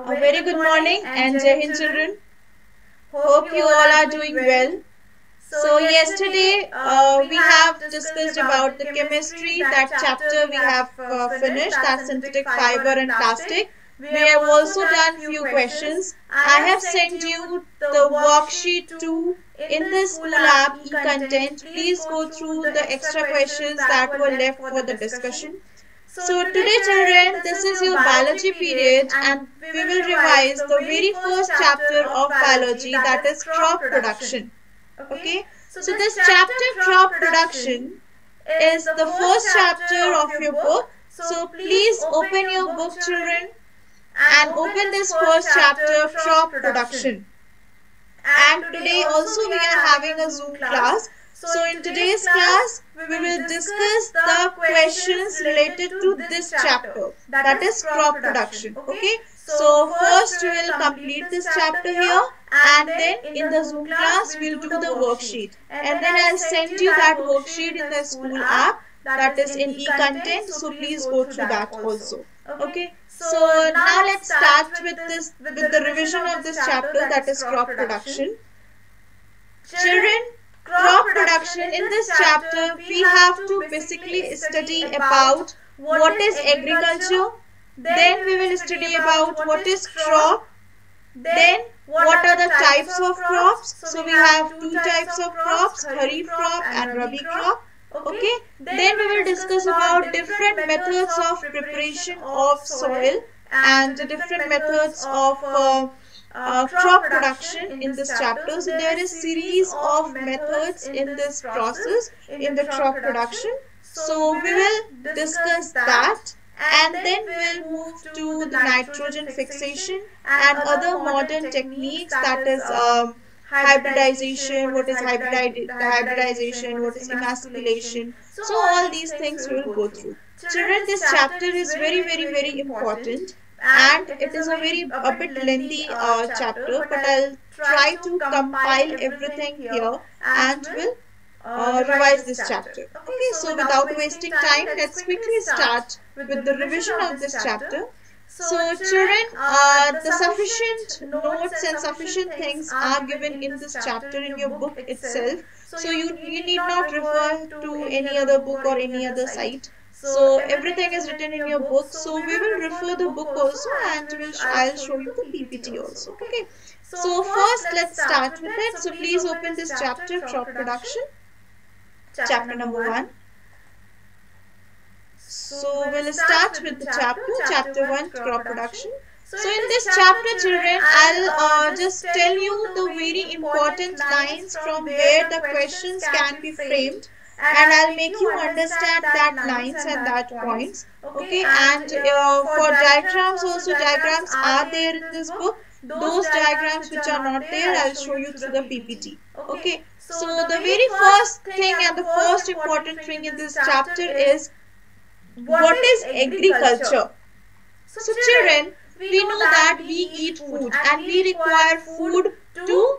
A very good morning and Jai Hind children. Hope you all are doing well. So yesterday we have discussed about the chemistry. That chapter we have finished, that synthetic fiber and plastic. We have also done few questions. I have sent you the worksheet 2 in the school app e-content. Please go through the extra questions that were left for the discussion. So today children, this is your biology period and we will revise the very first chapter of biology, that is crop production. Okay, so this chapter crop production is the first chapter of your book. So please open your book children and open this first chapter crop production. And today also we are having a Zoom class. So in today's class, we will discuss the questions related to this chapter, that is crop production. Okay, so first we will complete this chapter here and then in the Zoom class we will do the worksheet. And then I will send you that worksheet in the school app, that is in e-content, so please go through that also. Okay, so now let's start with the revision of this chapter, that is crop production. Children, crop production, in this chapter we have to basically study about what is agriculture, then we will study about what is crop, then what are the types of crops. So we have two types of crops, kharif crop and rabi crop. Okay, then we will discuss about different methods of preparation of soil and different methods of crop production in this chapter. So there is series of methods in this process in the crop production. So we will discuss that and then we will move to the nitrogen fixation and other modern techniques, that is hybridization, what is hybridization, what is emasculation. So all these things we will go through. Children, this chapter is very important and it is a bit lengthy chapter, but I'll try to compile everything here and will revise this chapter. Okay, so without wasting time, let's quickly start with the revision of this chapter. So children, the sufficient notes and sufficient things are given in this chapter in your book itself. So you need not refer to any other book or any other site. So everything is written in your book. So we will refer the book also and I'll show you the PPT also. Okay. So first let's start with it. So please open this chapter, crop production, chapter number 1. So we'll start with the chapter 1, crop production. So in this chapter children, I'll just tell you the very important lines from where the questions can be framed. And I'll make you understand that lines and that points. Okay, and for diagrams also, diagrams are there in this book. Those diagrams which are not there, I'll show you through the PPT. Okay, so the very first thing and the first important thing in this chapter is what is agriculture. So children, we know that we eat food and we require food to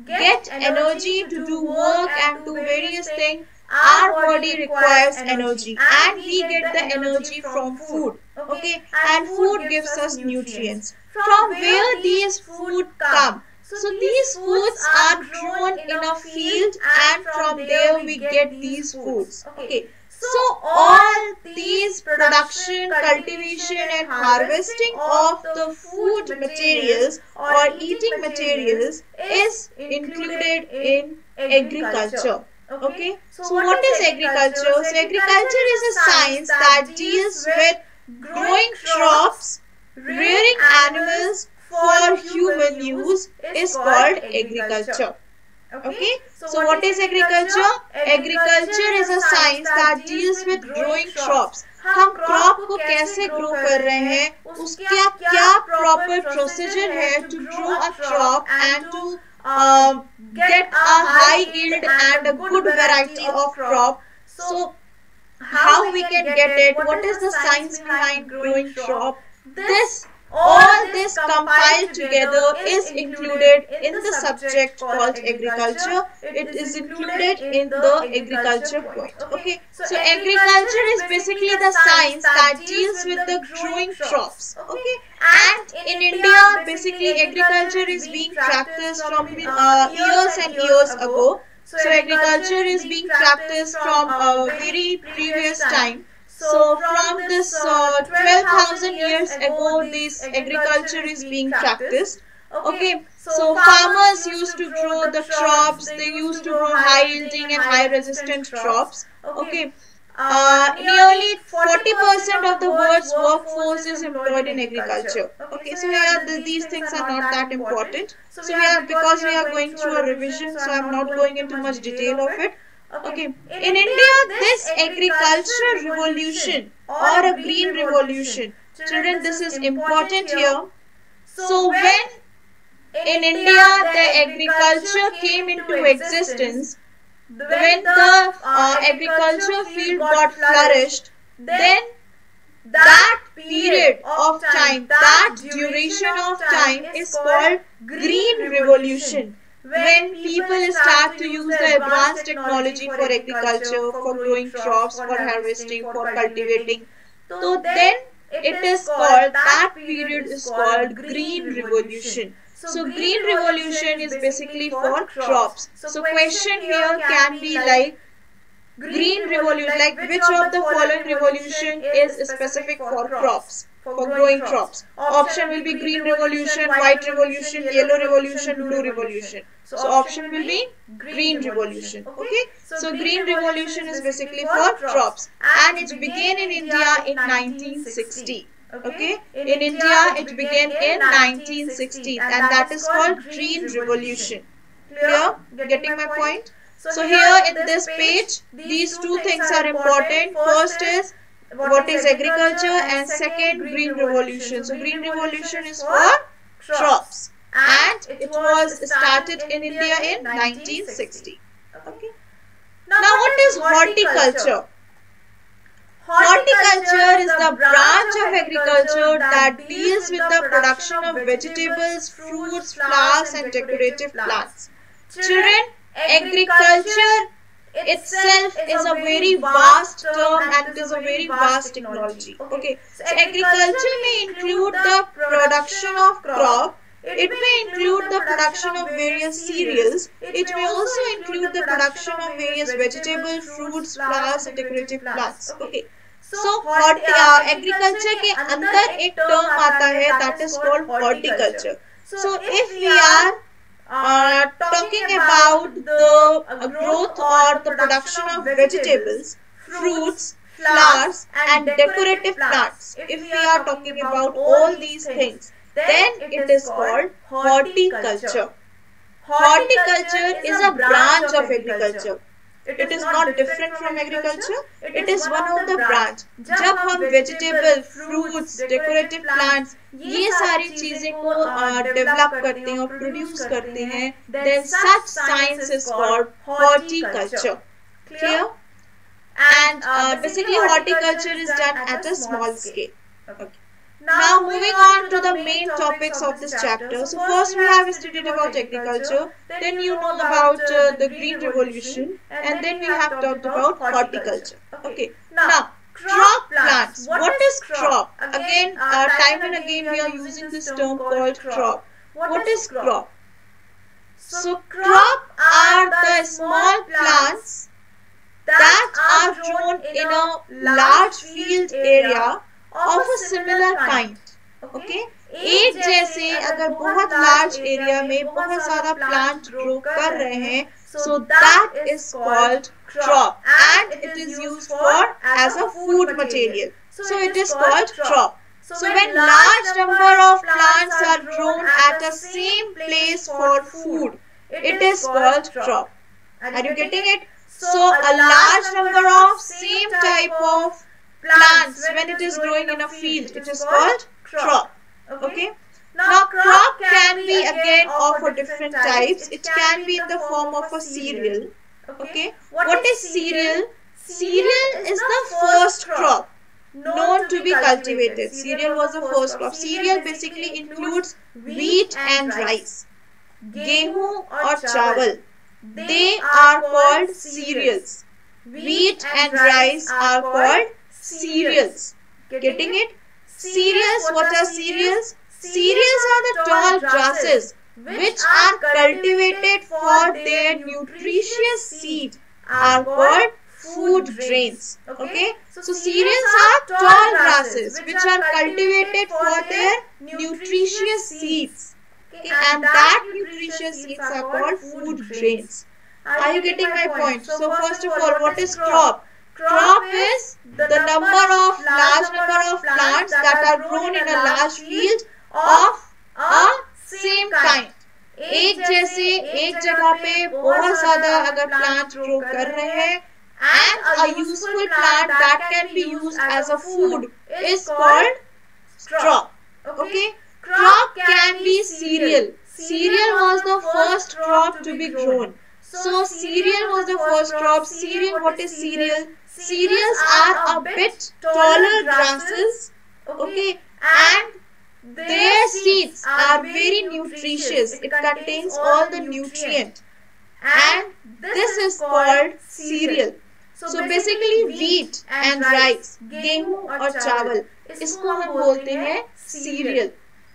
get energy to do work and do various things. Our body requires energy and we get the energy from food. Okay, and food gives us nutrients. From where these food come? So these foods are grown in a field and from there we get these foods. Okay, so all these production, cultivation and harvesting of the food materials or eating materials is included in agriculture. Okay, so what is agriculture? So agriculture is a science that deals with growing crops, rearing animals for human use is called agriculture. Okay, so what is agriculture? Agriculture is a science that deals with growing crops. हम crop को कैसे grow कर रहे हैं, उसका क्या proper procedure है to grow a crop and to get a high yield and a good variety of crop. So how we can get it? What is the science behind growing crop? All this compiled together is included in the subject called agriculture. It is included in the agriculture point. Okay, so agriculture is basically the science that deals with the growing crops. Okay, and in India, basically agriculture is being practiced from years and years ago. So agriculture is being practiced from a very previous time. So from this 12,000 years ago, this agriculture is being practiced. Okay, so farmers used to grow the crops, they used to grow high yielding and high resistant crops. Okay, nearly 40% of the world's workforce is employed in agriculture. Okay, so here these things are not that important. So because we are going through a revision, so I am not going into much detail of it. Okay, in India, this agricultural revolution or a green revolution, children, this is important here. So when in India the agriculture came into existence, when the agriculture field got flourished, then that period of time, that duration of time is called green revolution. When people start to use the advanced technology for agriculture, for growing crops, for harvesting, for cultivating, so then it is called, that period is called green revolution. So green revolution is basically for crops. So question here can be like, green revolution, like which of the following revolution is specific for crops, for growing crops? Option will be green revolution, white revolution, yellow revolution, blue revolution. So option will be green revolution. Okay, so green revolution is basically for crops, and it began in India in 1960. Okay, in India it began in 1960, and that is called green revolution. Clear? Getting my point? So here in this page, these two things are important. First is what is agriculture, and second, green revolution. So green revolution is for crops, and it was started in India in 1960. Okay. Now what is horticulture? Horticulture is the branch of agriculture that deals with the production of vegetables, fruits, flowers and decorative plants. Children, agriculture itself is a very vast term and it is a very vast technology. Okay, so agriculture may include the production of crop, it may include the production of various cereals, it may also include the production of various vegetables, fruits, flowers and decorative plants. Okay, so agriculture के अंदर एक term आता है, that is called horticulture. So if we are talking about the growth or the production of vegetables, fruits, flowers and decorative plants, if we are talking about all these things, then it is called horticulture. Horticulture is a branch of agriculture. It is not different from agriculture. It is one of the branch. जब हम vegetable, fruits, decorative plants ये सारी चीजें को develop करते हैं और produce करते हैं, then such science is called horticulture. Clear? And basically horticulture is done at a small scale. Okay. Now moving on to the main topics of this chapter. So first we have studied about agriculture, then you know about the green revolution, and then we have talked about horticulture. Okay. Now crop plants. What is crop? Again, time and again we are using this term called crop. What is crop? So crop are the small plants that are grown in a large field area of a similar kind. Okay, एक जैसे अगर बहुत large area में बहुत ज़्यादा plant grow कर रहे हैं, so that is called crop, and it is used for as a food material. So it is called crop. So when large number of plants are grown at the same place for food, it is called crop. Are you getting it? So a large number of same type of plants, when it is growing in a field, it is called crop. Okay. Now crop can be again of different types. It can be in the form of a cereal. Okay. What is cereal? Cereal is the first crop known to be cultivated. Cereal was the first crop. Cereal basically includes wheat and rice. Gehu or chawal, they are called cereals. Wheat and rice are called cereals. Getting it? Cereals, what are cereals? Cereals are the tall grasses which are cultivated for their nutritious seed are called food grains. Okay, so cereals are tall grasses which are cultivated for their nutritious seeds. Okay, and that nutritious seeds are called food grains. Are you getting my point? So first of all, what is crop? Crop is the large number of plants that are grown in a large field of a same kind. एक जैसे एक जगह पे बहुत ज्यादा अगर plant grow कर रहे हैं, and a useful plant that can be used as a food is called crop. Okay, crop can be cereal. Cereal was the first crop to be grown. So cereal was the first crop. Cereal, what is cereal? Cereals are a bit taller grasses, okay, and their seeds are very nutritious. It contains all the nutrient, and this is called cereal. So basically wheat and rice, गेहूं और चावल, इसको हम बोलते हैं cereal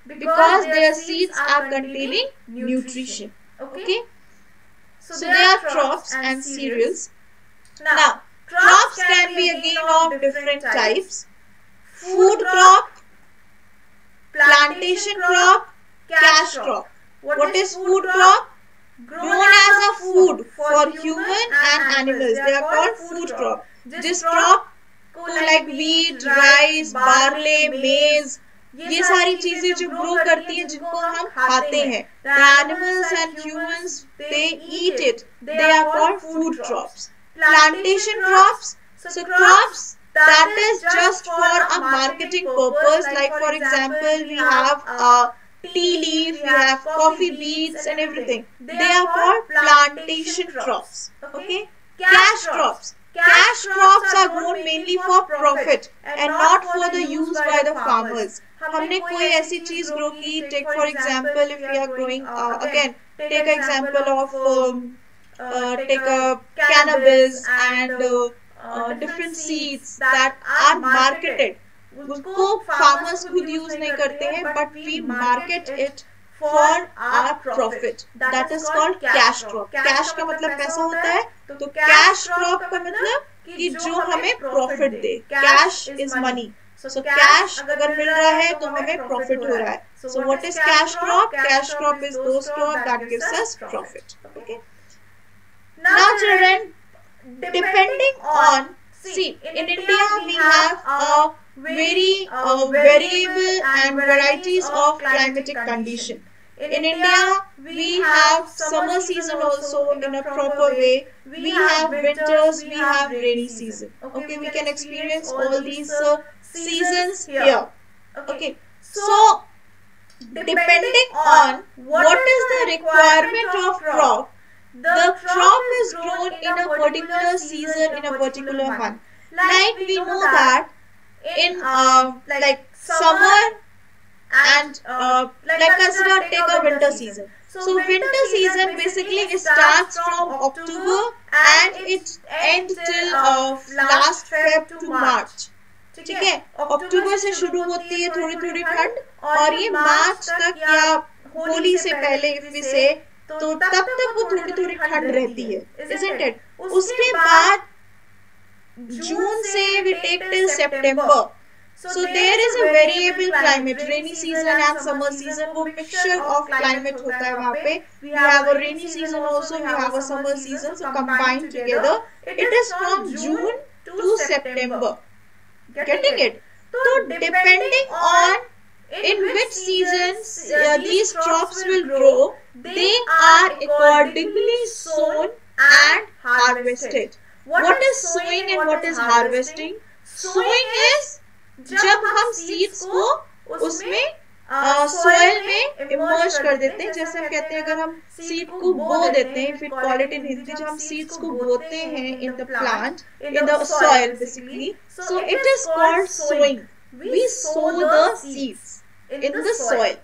because their seeds are containing nutrition. Okay, so they are crops and cereals. Now crops can be again of different types: food crop, plantation crop, cash crop. What is food crop? Grown as a food for human and animals. They are called food crop. जिस crop को like wheat, rice, barley, maize, ये सारी चीजें जो grow करती हैं जिनको हम खाते हैं, the animals and humans they eat it. They are called food crops. Plantation crops, so crops that is just for a marketing purpose. Like for example, we have tea leaf, we have coffee beans and everything. They are called plantation crops. Okay, cash crops. Cash crops are grown mainly for profit and not for the use by the farmers. हमने कोई ऐसी चीज grow की, take for example if we are growing again, take an example of take a cannabis and different seeds that are marketed. उसको farmers खुद use नहीं करते हैं, but we market it for our profit. That is called cash crop. Cash का मतलब पैसा होता है, तो cash crop का मतलब कि जो हमें profit they. Cash is money. So cash अगर मिल रहा है तो हमें profit हो रहा है. So what is cash crop? Cash crop is those crop that gives us profit. Okay. Now children, depending on, see, in India we have a very variable and varieties of climatic condition. In India we have summer season also in a proper way. We have winters, we have rainy season. Okay, we can experience all these seasons here. Okay, so depending on what is the requirement of crop, the crop is grown in a particular season in a particular month. Like we know that in like summer and like consider take a winter season. So winter season basically starts from October and it ends till last Feb to March. ठीक है, अक्टूबर से शुरू होती है थोड़ी थोड़ी ठंड और ये मार्च तक या होली से पहले if we say, तो तब तक वो थोड़ी थोड़ी ठंड रहती है, isn't it? उसके बाद जून से we take till September. So there is a variable climate, rainy season and summer season. वो mixture of climate होता है वहाँ पे. We have a rainy season also, we have a summer season. So combined together, it is from June to September. Getting it? So depending on in which seasons these crops will grow, they are accordingly sown and harvested. What is sowing and what is harvesting? Sowing is जब हम seeds को उसमें soil में emerge कर देते हैं, जैसे हम कहते हैं अगर हम सीड को बो देते हैं, फिर कॉल इट इन हिंदी, जब हम सीड्स को बोते हैं in the plant in the soil basically, so it is called sowing. We sow the seeds in the soil.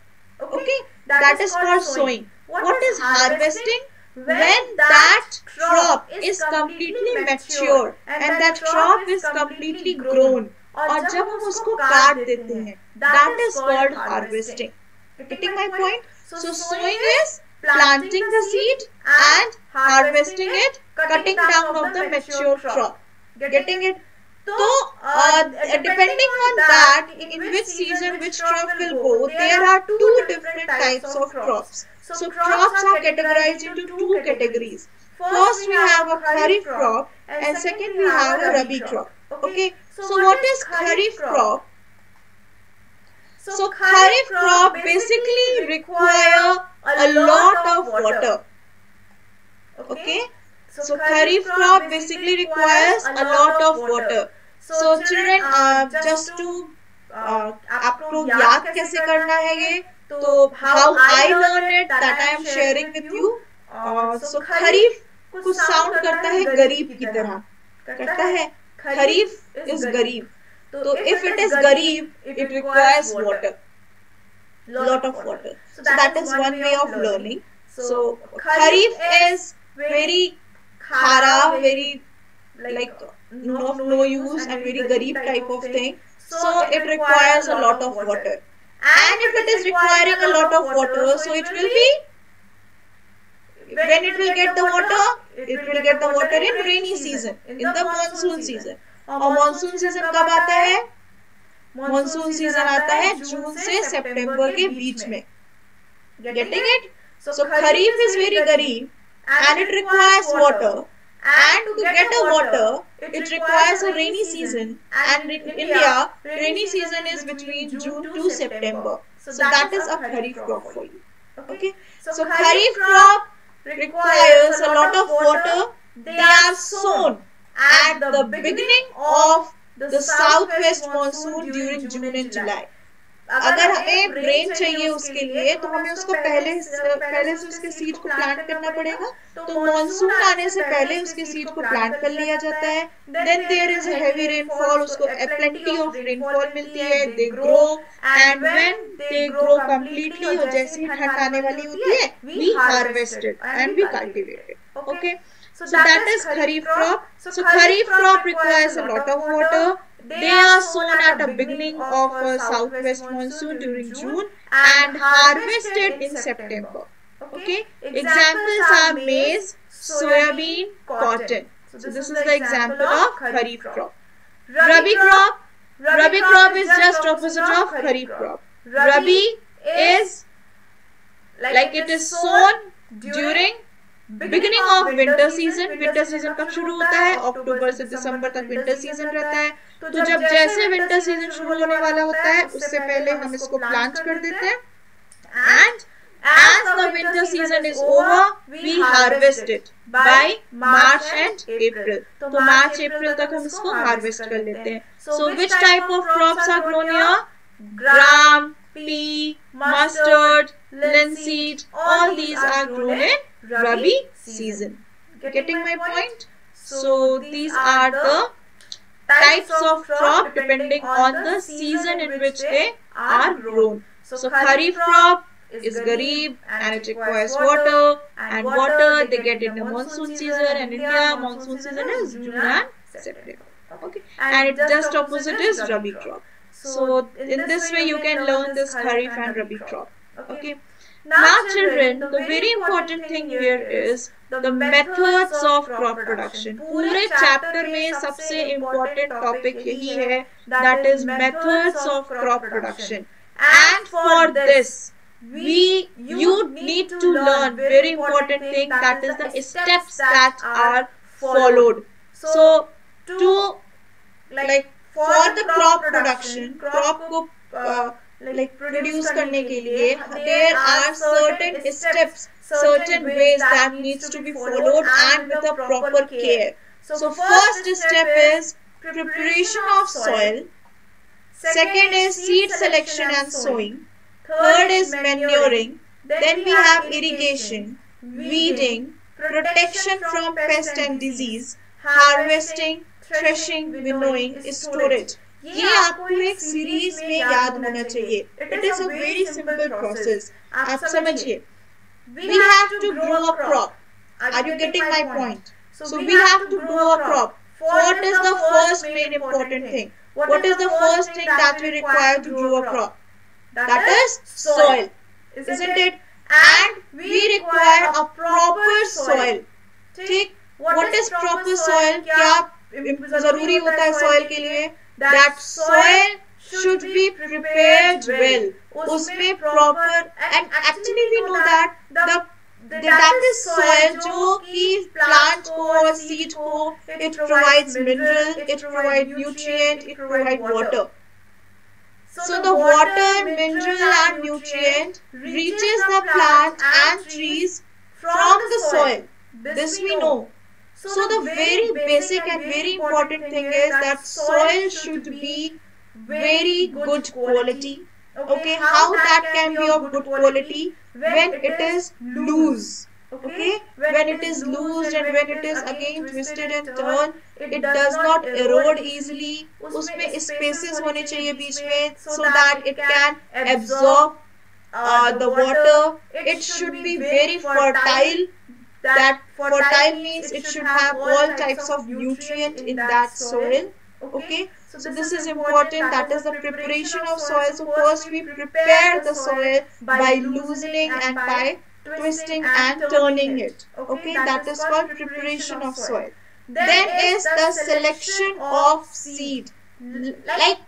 Okay, that is called sowing. What is harvesting? When that crop is completely mature and that crop is completely grown, और जब हम उसको काट देते हैं, that is called harvesting. Getting my point? So sowing is planting the seed and harvesting it, cutting down of the mature crop. Getting it? So, depending on that, in which season which crop will go, there are two different types of crops. So, crops are categorized into two categories. First, we have a kharif crop, and second, we have a rabi crop. Okay. So, what is kharif crop? So, kharif crop basically require a lot of water. Okay. So, kharif crop basically requires a lot of water. So children, just to आपको याद कैसे करना है ये, तो how I learned it that I am sharing with you. So खरीफ को sound करता है गरीब की तरह, करता है खरीफ is गरीब. तो if it is गरीब, it requires water, lot of water. So that is one way of learning. So kharif is very khara, very like no use and very garib type of thing. So it requires a lot of water. And if it is requiring a lot of water, so it will be, when it will get the water, it will get the water in rainy season, in the monsoon season. और monsoon season कब आता है? Monsoon season आता है जून से सितंबर के बीच में. Getting it? So kharif is very garib and it requires water. And to get the water, it requires a rainy season. And in India, rainy season is between June to September. So that is a kharif crop for you. Okay. So kharif crop requires a lot of water. They are sown at the beginning of the southwest monsoon during June and July. अगर हमें rain चाहिए उसके लिए तो हमें उसको पहले से उसके सीड को प्लांट करना पड़ेगा. तो मॉनसून आने से पहले उसके सीड को प्लांट कर लिया जाता है. Then there is heavy rainfall, उसको प्लेंटी ऑफ रेनफॉल मिलती है. They grow and when they grow completely, और जैसे ही ठंड आने वाली होती है, we harvested and we cultivated. Okay. So that is kharif crop. So kharif crop requires a lot of water. They are sown at the beginning of a southwest monsoon during June and harvested in September. Okay. Examples are maize, soyabean, cotton. So this is the example of kharif crop. Rabi crop. Rabi crop is just opposite of kharif crop. Rabi is like it is sown during beginning of winter season. Winter season कब शुरू होता है? अक्टूबर से दिसंबर तक winter season रहता है. तो जब जैसे विंटर सीजन शुरू होने वाला होता है, उससे पहले हम इसको प्लांट कर देते हैं. And as the winter season is over, we harvest it by March and April. तो मार्च अप्रैल तक हम इसको हार्वेस्ट कर लेते हैं. So which type of crops are grown here? Gram, pea, mustard, linseed, all these are grown in Rabi season. Getting my point? So these are the types of crop depending on the season in which they are grown. So kharif crop is garib and it requires water, and water they get in the monsoon season. And India monsoon season is June and September. Okay. And it just opposite is Rabi crop. So in this way you can learn this kharif and Rabi crop. Okay. Now children, the very important thing here is the methods of crop production. पूरे chapter में सबसे important topic यही है, that is methods of crop production. And for this, you need to learn very important thing, that is the steps that are followed. So to for the crop production, crop को produce करने के लिए there are certain steps, certain ways that needs to be followed and with a proper care. So first step is preparation of soil. Second is seed selection and sowing. Third is manuring. Then we have irrigation, weeding, protection from pest and disease, harvesting, threshing, winnowing, storage. ये आपको एक series में याद होना चाहिए. It is a very simple process. आप समझिए. We have to grow a crop. Are you getting my point? So we have to grow a crop. What is the first main important thing? What is the first thing that we require to grow a crop? That is soil. isn't it? And we require a proper soil. ठीक? What is proper soil? क्या जरूरी होता है soil के लिए? That soil should be prepared well. उसमें proper, and actually we know that that is soil जो कि plant को और seed को, it provides mineral, it provides nutrient, it provides water. So the water, mineral and nutrient reaches the plant and trees from the soil. This we know. So the very basic and very important thing is that soil should be very good quality. Okay, how that can be of good quality? When it is loose. Okay, when it is loose and when it is again twisted and turned, it does not erode easily. उसमें spaces होने चाहिए बीच में so that it can absorb the water. It should be very fertile. That fertile means it should have all types of nutrient in that soil. Okay, so this is important. That is the preparation of soil. So first we prepare the soil by loosening and by twisting and turning it. Okay, that is called preparation of soil. Then is the selection of seed. Like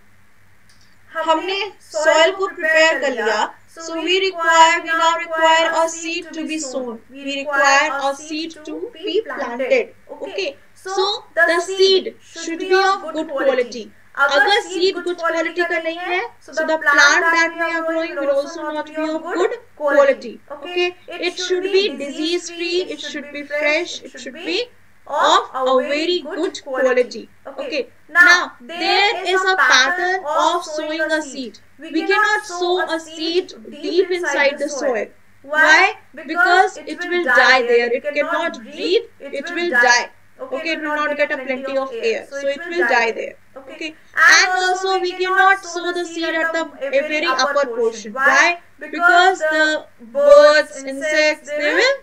हमने soil को prepare कर लिया. So we now require a seed to be sown. We require a seed to be planted. Okay. So the seed should be of good quality. अगर seed good quality का नहीं है, so the plant that we are growing will also not be of good quality. Okay. It should be disease free. It should be fresh. It should be of a very good quality. Okay. Now there is a pattern of sowing a seed. We cannot sow a seed deep inside the soil. Why? Because it will die there. It cannot breathe. It will die. Okay, it will not get a plenty of air. So it will die there. Okay. And also we cannot sow the seed at the very upper portion. Why? Because the birds, insects, they will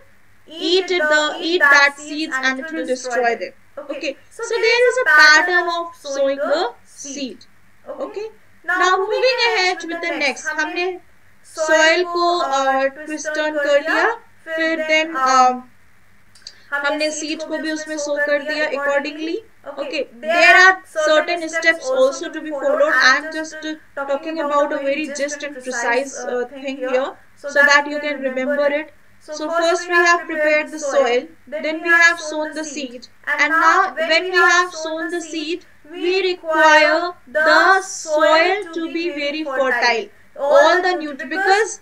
eat that seeds and it will destroy them. Okay. So there is a pattern of sowing the seed. Okay. Now moving ahead with the next, हमने soil को twist turn कर दिया, फिर then हमने seed को भी उसमें sow कर दिया accordingly. Okay, there are certain steps also to be followed. I am just talking about a very just and precise thing here so that you can remember it. So first we have prepared the soil, then we have sown the seed, and now when we have sown the seed, we require the soil to be very fertile. All the nutrients, because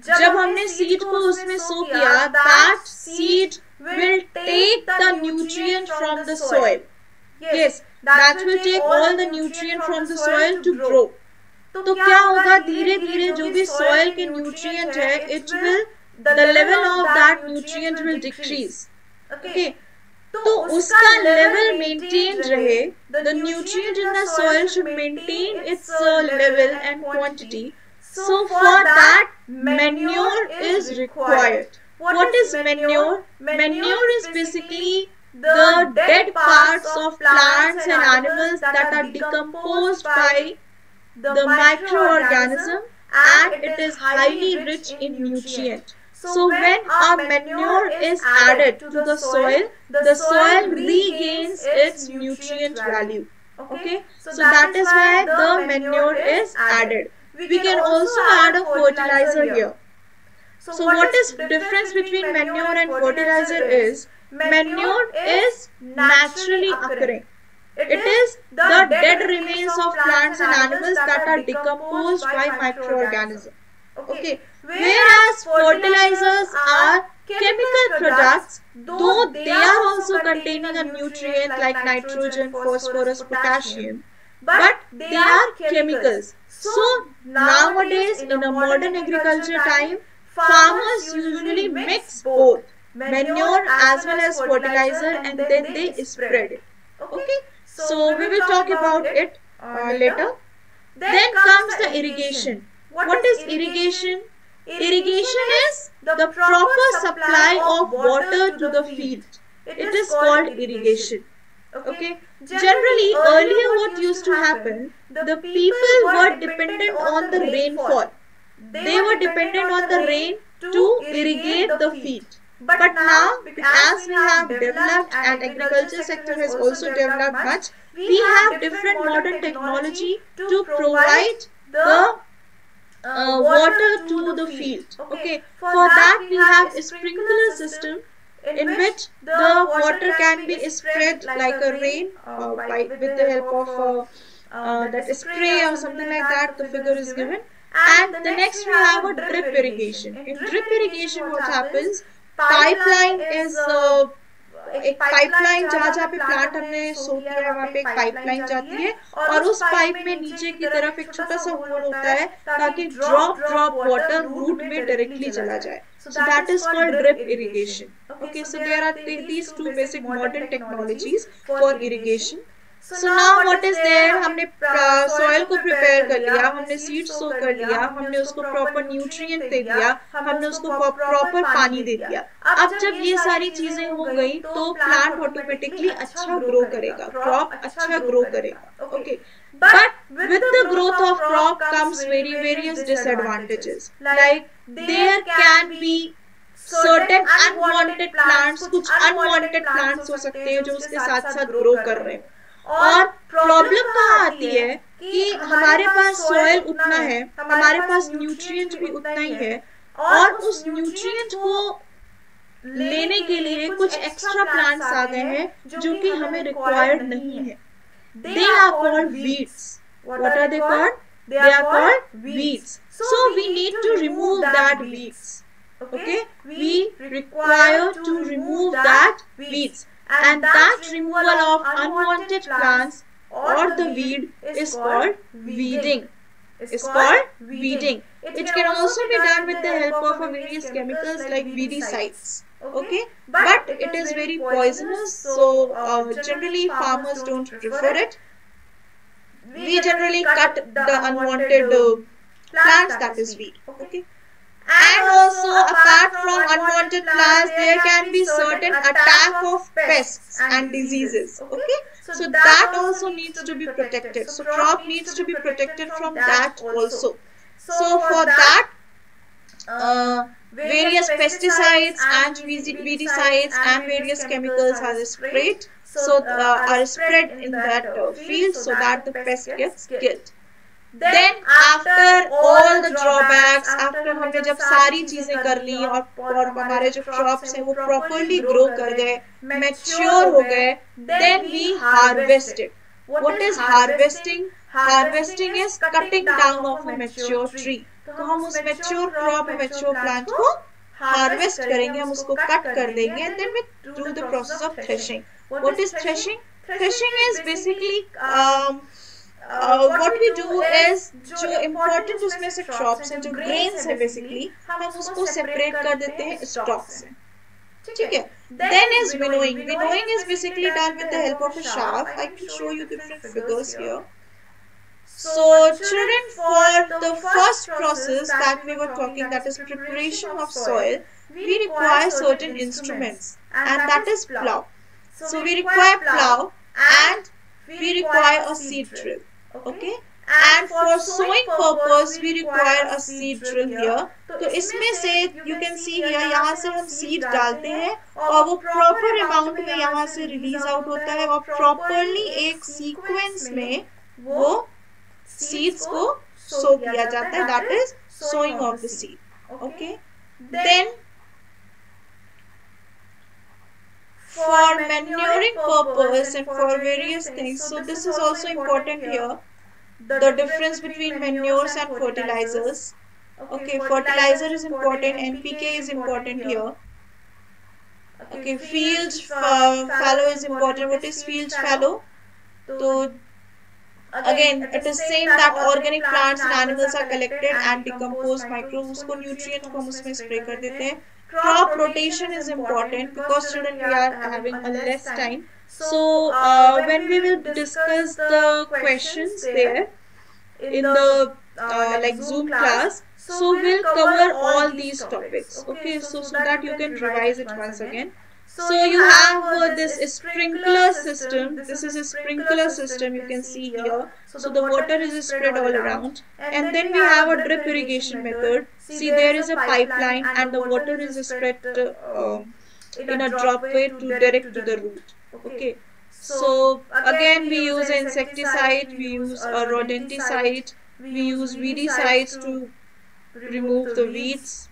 जब हमने seed को उसमें sow किया, that seed will take the nutrient from the soil. Yes, that will take all the nutrient from the soil to grow. तो क्या होगा, धीरे धीरे जो भी soil के nutrient है, it will, the level of that nutrient will decrease. Okay, तो उसका level maintained रहे. The nutrient in the soil should maintain its level and quantity. So for that, manure is required. What is manure? Manure is basically the dead parts of plants and animals that are decomposed by the microorganism, and it is highly rich in nutrient. So when a manure is added to the soil regains its nutrient value. Okay, so that is why the manure is added. We can also add a fertilizer here. So what is the difference between manure and fertilizer is, manure is naturally occurring. It is the dead remains of plants and animals that are decomposed by microorganisms. Okay, whereas fertilizers are chemical products, though they are also containing a nutrient like nitrogen, phosphorus, potassium, but they are chemicals. So nowadays in a modern agriculture time, farmers usually mix both manure as well as fertilizer and then they spread it. Okay, so we will talk about it later. Then comes the irrigation. What is irrigation? Irrigation is the proper supply of water to the field. It is called irrigation. Okay, generally earlier what used to happen, the people were dependent on the rainfall. they were dependent on the rain to irrigate the field. But now, as we have developed and agriculture sector has also developed much, we have different modern technology to provide the water to the field. Okay, for that we have a sprinkler system in which the water can be spread like a rain with the help of that spray or something like that. The figure is given. And the next we have a drip irrigation. In drip irrigation what happens, pipeline is एक pipeline जहाँ जहाँ पे plant हमने सो किया है वहाँ पे एक पाइपलाइन जाती है और उस पाइप में नीचे की तरफ एक छोटा सा होल होता है ताकि ड्रॉप ड्रॉप वाटर रूट में डायरेक्टली चला जाए. So that is called drip irrigation. Okay, so there are these two basic modern technologies for irrigation. So now what is there, हमने soil को prepare कर लिया, हमने seed sow कर लिया, हमने उसको proper nutrient दे दिया, हमने उसको proper पानी दे दिया. अब जब ये सारी चीजें हो गई तो plant automatically अच्छा grow करेगा, crop अच्छा grow करेगा. Okay, but with the growth of crop comes various disadvantages. Like there can be certain unwanted plants, कुछ unwanted plants हो सकते हैं जो उसके साथ साथ grow कर रहे हैं. और प्रॉब्लम कहाँ आती है कि हमारे पास सॉइल उतना है, हमारे पास न्यूट्रिएंट भी उतना ही है और उस न्यूट्रिएंट को लेने के लिए कुछ एक्स्ट्रा प्लांट्स आ गए हैं जो कि हमें रिक्वायर्ड नहीं है. They are called weeds. What are they called? They are called weeds. So we need to remove that weeds. Okay, we require to remove that weeds. And that removal of unwanted plants or the weed is called weeding. It's called weeding. It can also be done with the help of various chemicals like weedicides. Okay, but it is very poisonous, so generally farmers don't prefer it. We generally cut the unwanted plants, that is weed. Okay. And also, apart from unwanted plants, there can be certain attack of pests and diseases. Okay, so that also needs to be protected. So crop needs to be protected from that also. So for that, various pesticides and weedicides and various chemicals are sprayed. So are spread in that field so that the pest gets killed. Then after all the drawbacks, after हमने जब सारी चीजें कर ली और हमारे जो crops हैं वो properly grow कर गए, mature हो गए, then we harvest it. What is harvesting? Harvesting is cutting down of a mature tree. तो हम उस mature crop, mature plant को harvest करेंगे, हम उसको cut कर देंगे, and then we do the process of threshing. What is threshing? Threshing is basically what we do is जो important उसमें से crops हैं, जो grains हैं basically, हम उसको separate कर देते हैं stalks से. ठीक है? Then is winnowing. Winnowing is basically done with the help of a shaft. I can show you different figures here. So children, for the first process that we were talking, that is preparation of soil, we require certain instruments, and that is plow. So we require plow and we require a seed drill. Okay, and for sowing purpose we require a seed drill here. तो इसमें से you can see here, यहाँ से हम seed डालते हैं और वो proper amount में यहाँ से release out होता है और properly एक sequence में वो seeds को sow किया जाता है. That is sowing of the seed. Okay, then for manuring purpose and for various things, so this is also important here, the difference between manures and fertilizers. Okay, fertilizer is important, NPK is important here. Okay, field fallow is important. What is field fallow? So again it is same that organic plants and animals are collected and decomposed microbes, उसको nutrient को हम उसमें spray कर देते हैं. Crop rotation is important because children we are having a less time. So when we will discuss the questions there in the like Zoom class, so we'll cover all these topics. Okay, so that you can revise it once again. So you have this sprinkler system. This is a sprinkler system you can see here. So the water is spread all around. And then we have a drip irrigation method. See, there is a pipeline and the water is spread in a drop way to direct to the root. Okay. So again we use an insecticide, we use a rodenticide, we use weedicides to remove the weeds.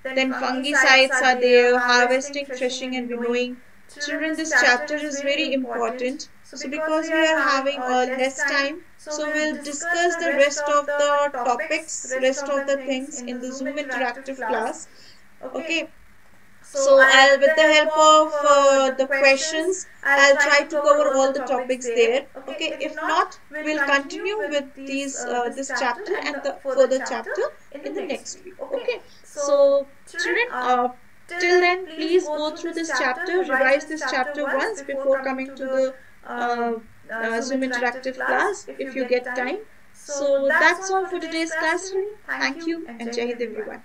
Then fungicides are there, harvesting, threshing and winnowing. Children, this chapter is very important. So because we are having less time, so we'll discuss the rest of the topics, rest of the things in the Zoom interactive class. Okay. So I'll, with the help of the questions, I'll try to cover all the topics there. Okay. If not, we'll continue with this chapter and the further chapter in the next week. Okay. So children, till then, please go through this chapter, revise this chapter once before coming to the Zoom interactive class if you get time. So that's all for today's class. Thank you and Jai Hind everyone.